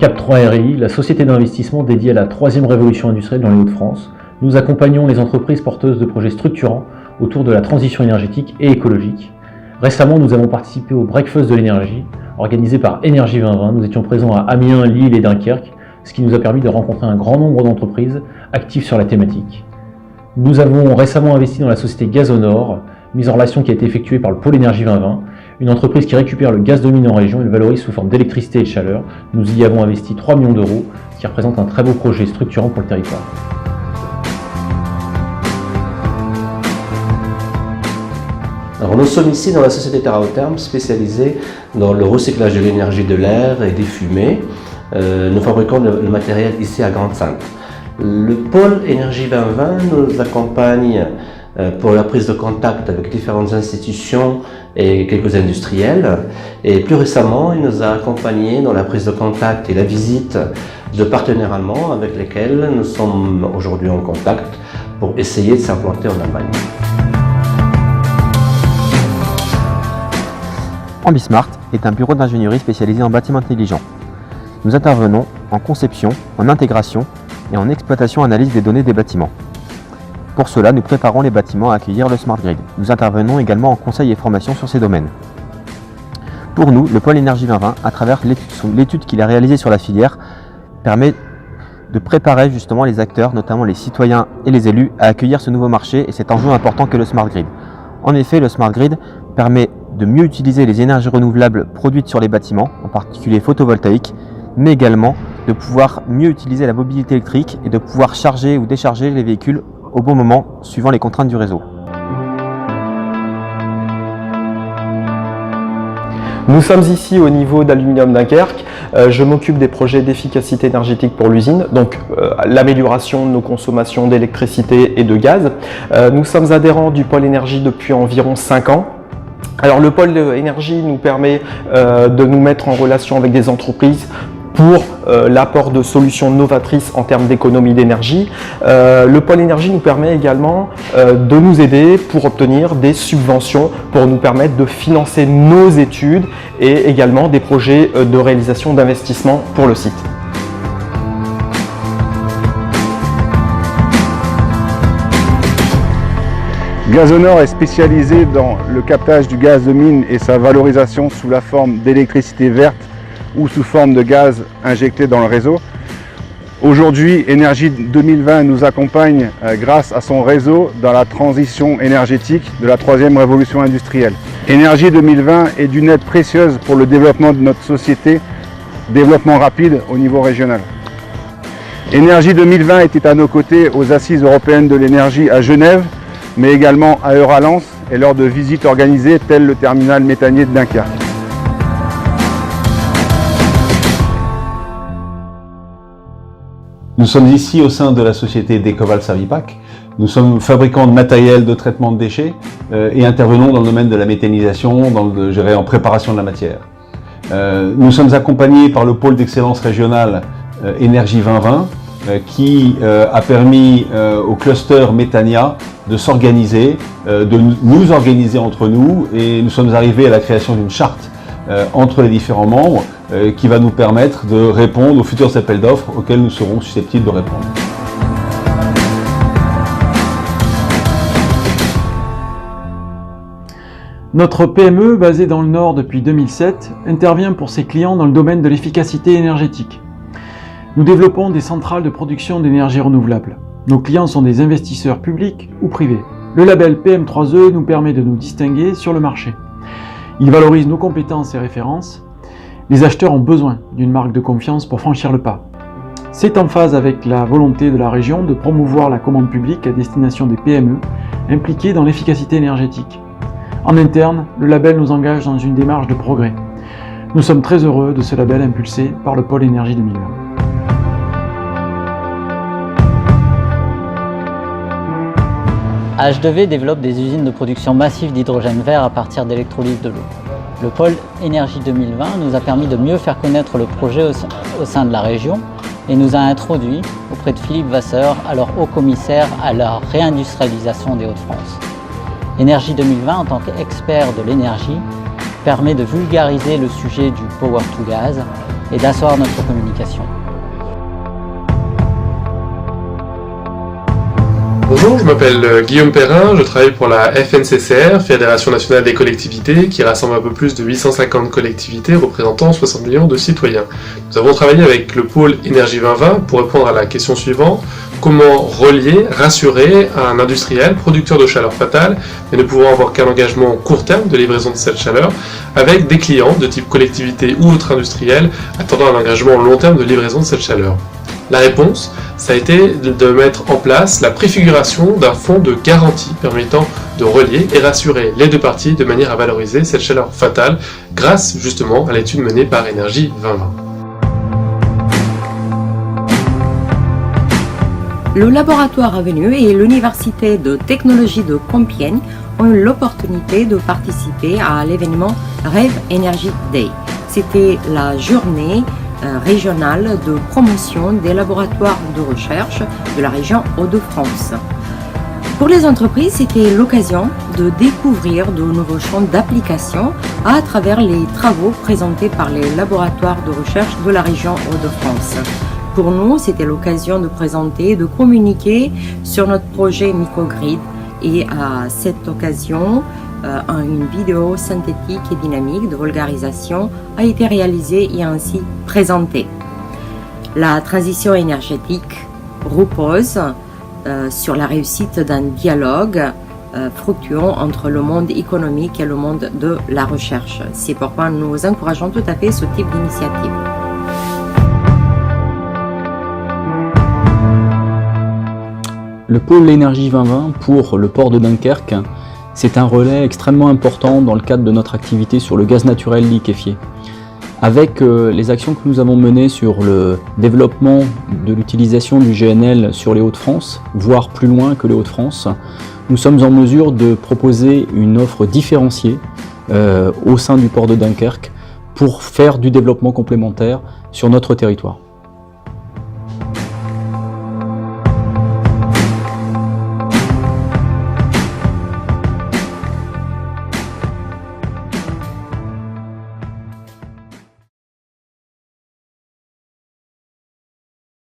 CAP 3 RI, la société d'investissement dédiée à la troisième révolution industrielle dans les Hauts-de-France, nous accompagnons les entreprises porteuses de projets structurants autour de la transition énergétique et écologique. Récemment, nous avons participé au Breakfast de l'énergie, organisé par Énergie 2020. Nous étions présents à Amiens, Lille et Dunkerque, ce qui nous a permis de rencontrer un grand nombre d'entreprises actives sur la thématique. Nous avons récemment investi dans la société Gazonor, mise en relation qui a été effectuée par le pôle Énergie 2020, une entreprise qui récupère le gaz de mine en région et le valorise sous forme d'électricité et de chaleur. Nous y avons investi 3 millions d'euros, ce qui représente un très beau projet structurant pour le territoire. Alors nous sommes ici dans la société TerraOtherm spécialisée dans le recyclage de l'énergie de l'air et des fumées. Nous fabriquons le matériel ici à Grande-Sainte. Le pôle Énergie 2020 nous accompagne pour la prise de contact avec différentes institutions et quelques industriels. Et plus récemment, il nous a accompagnés dans la prise de contact et la visite de partenaires allemands avec lesquels nous sommes aujourd'hui en contact pour essayer de s'implanter en Allemagne. Ambismart est un bureau d'ingénierie spécialisé en bâtiments intelligents. Nous intervenons en conception, en intégration et en exploitation-analyse des données des bâtiments. Pour cela, nous préparons les bâtiments à accueillir le Smart Grid. Nous intervenons également en conseil et formation sur ces domaines. Pour nous, le pôle Énergie 2020, à travers l'étude qu'il a réalisée sur la filière, permet de préparer justement les acteurs, notamment les citoyens et les élus, à accueillir ce nouveau marché et cet enjeu important que le Smart Grid. En effet, le Smart Grid permet de mieux utiliser les énergies renouvelables produites sur les bâtiments, en particulier photovoltaïques, mais également de pouvoir mieux utiliser la mobilité électrique et de pouvoir charger ou décharger les véhicules au bon moment, suivant les contraintes du réseau. Nous sommes ici au niveau d'Aluminium Dunkerque. Je m'occupe des projets d'efficacité énergétique pour l'usine, donc l'amélioration de nos consommations d'électricité et de gaz. Nous sommes adhérents du pôle énergie depuis environ 5 ans. Alors le pôle énergie nous permet de nous mettre en relation avec des entreprises pour l'apport de solutions novatrices en termes d'économie d'énergie. Le pôle énergie nous permet également de nous aider pour obtenir des subventions pour nous permettre de financer nos études et également des projets de réalisation d'investissement pour le site. Gazonor est spécialisé dans le captage du gaz de mine et sa valorisation sous la forme d'électricité verte ou sous forme de gaz injecté dans le réseau. Aujourd'hui, Énergie 2020 nous accompagne grâce à son réseau dans la transition énergétique de la troisième révolution industrielle. Énergie 2020 est d'une aide précieuse pour le développement de notre société, développement rapide au niveau régional. Énergie 2020 était à nos côtés aux Assises européennes de l'énergie à Genève, mais également à Euralens et lors de visites organisées telles le terminal méthanier de Dunkerque. Nous sommes ici au sein de la société Decoval Servipack. Nous sommes fabricants de matériel de traitement de déchets et intervenons dans le domaine de la méthanisation, en préparation de la matière. Nous sommes accompagnés par le pôle d'excellence régional Énergie 2020 qui a permis au cluster Méthania de s'organiser, de nous organiser entre nous, et nous sommes arrivés à la création d'une charte entre les différents membres qui va nous permettre de répondre aux futurs appels d'offres auxquels nous serons susceptibles de répondre. Notre PME, basée dans le Nord depuis 2007, intervient pour ses clients dans le domaine de l'efficacité énergétique. Nous développons des centrales de production d'énergie renouvelable. Nos clients sont des investisseurs publics ou privés. Le label PM3E nous permet de nous distinguer sur le marché. Il valorise nos compétences et références. Les acheteurs ont besoin d'une marque de confiance pour franchir le pas. C'est en phase avec la volonté de la région de promouvoir la commande publique à destination des PME impliquées dans l'efficacité énergétique. En interne, le label nous engage dans une démarche de progrès. Nous sommes très heureux de ce label impulsé par le pôle Énergie 2020. H2V développe des usines de production massive d'hydrogène vert à partir d'électrolyse de l'eau. Le pôle Énergie 2020 nous a permis de mieux faire connaître le projet au sein de la région et nous a introduits auprès de Philippe Vasseur, alors haut commissaire à la réindustrialisation des Hauts-de-France. Énergie 2020, en tant qu'expert de l'énergie, permet de vulgariser le sujet du Power to Gas et d'asseoir notre communication. Bonjour, je m'appelle Guillaume Perrin, je travaille pour la FNCCR, Fédération Nationale des Collectivités, qui rassemble un peu plus de 850 collectivités représentant 60 millions de citoyens. Nous avons travaillé avec le pôle Énergie 2020 pour répondre à la question suivante: comment relier, rassurer un industriel producteur de chaleur fatale, mais ne pouvant avoir qu'un engagement court terme de livraison de cette chaleur, avec des clients de type collectivité ou autres industriels attendant un engagement long terme de livraison de cette chaleur. La réponse, ça a été de mettre en place la préfiguration d'un fonds de garantie permettant de relier et rassurer les deux parties de manière à valoriser cette chaleur fatale grâce justement à l'étude menée par Énergie 2020. Le laboratoire Avenue et l'Université de technologie de Compiègne ont eu l'opportunité de participer à l'événement Rêve Energy Day. C'était la journée régionale de promotion des laboratoires de recherche de la région Hauts-de-France. Pour les entreprises, c'était l'occasion de découvrir de nouveaux champs d'application à travers les travaux présentés par les laboratoires de recherche de la région Hauts-de-France. Pour nous, c'était l'occasion de présenter, de communiquer sur notre projet Microgrid et à cette occasion, une vidéo synthétique et dynamique de vulgarisation a été réalisée et ainsi présentée. La transition énergétique repose sur la réussite d'un dialogue fructueux entre le monde économique et le monde de la recherche. C'est pourquoi nous encourageons tout à fait ce type d'initiative. Le pôle Énergie 2020 pour le port de Dunkerque, c'est un relais extrêmement important dans le cadre de notre activité sur le gaz naturel liquéfié. Avec les actions que nous avons menées sur le développement de l'utilisation du GNL sur les Hauts-de-France, voire plus loin que les Hauts-de-France, nous sommes en mesure de proposer une offre différenciée au sein du port de Dunkerque pour faire du développement complémentaire sur notre territoire.